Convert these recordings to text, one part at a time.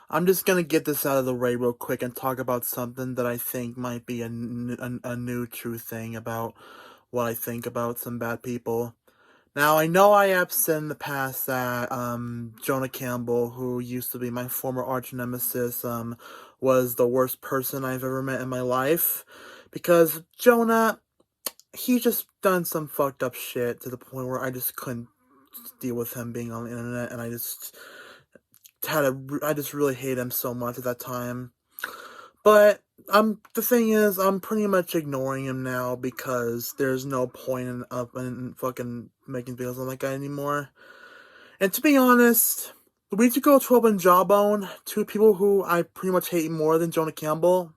I'm just gonna get this out of the way real quick and talk about something that I think might be a new true thing about what I think about some bad people. Now, I know I have said in the past that, Jonah Campbell, who used to be my former arch nemesis, was the worst person I've ever met in my life. Because Jonah, he just done some fucked up shit to the point where I just couldn't deal with him being on the internet, and I just really hate him so much at that time. But the thing is, I'm pretty much ignoring him now because there's no point in fucking making videos on that guy anymore. And to be honest, Luigi Girl12 and Jawbone, two people who I pretty much hate more than Jonah Campbell.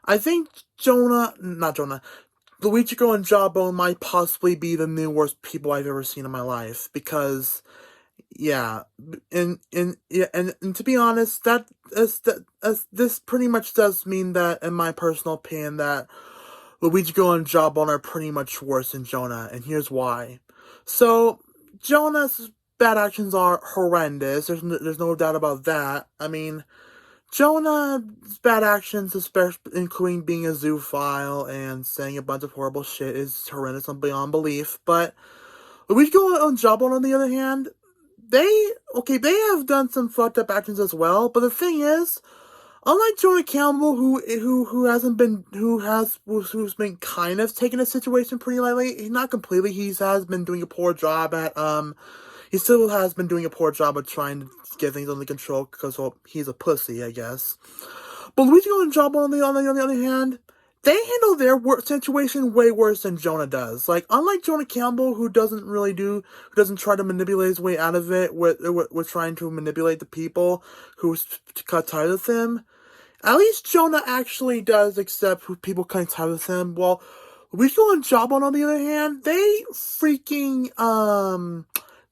I think Luigi Girl and Jawbone might possibly be the new worst people I've ever seen in my life because yeah, and to be honest, this pretty much does mean that, in my personal opinion, that Luigi Girl and Jawbone are pretty much worse than Jonah, and here's why. So, Jonah's bad actions are horrendous. There's no doubt about that. I mean, Jonah's bad actions, especially including being a zoophile and saying a bunch of horrible shit, is horrendous and beyond belief. But Luigi Girl and Jawbone, on the other hand, they have done some fucked up actions as well, but the thing is, unlike Jonah Campbell, who's been kind of taking the situation pretty lightly, not completely, has been doing a poor job at, he still has been doing a poor job of trying to get things under control, because, well, he's a pussy, I guess. But Luigi and Jawbone, on the other hand, they handle their situation way worse than Jonah does. Like, unlike Jonah Campbell, who doesn't try to manipulate his way out of it with trying to manipulate the people who cut ties with him, at least Jonah actually does accept who people cut ties with him. Well, Luigi and Jawbone, on the other hand, they freaking,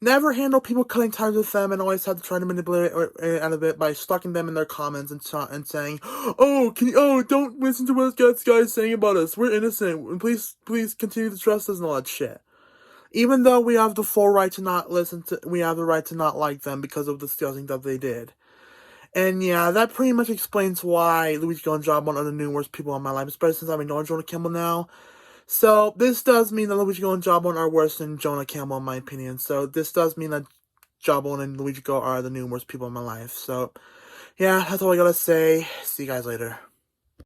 never handle people cutting ties with them and always have to try to manipulate it out of it by stalking them in their comments and saying, don't listen to what this guy's saying about us. We're innocent. And please continue to trust us and all that shit. Even though we have the full right to not we have the right to not like them because of the disgusting stuff they did. And yeah, that pretty much explains why Luigi and Jawbone are the new worst people in my life, especially since I'm ignoring Jonah Campbell now. So, this does mean that Luigi Girl and Jawbone are worse than Jonah Campbell, in my opinion. So, this does mean that Jawbone and Luigi Girl are the new worst people in my life. So, yeah, that's all I gotta say. See you guys later.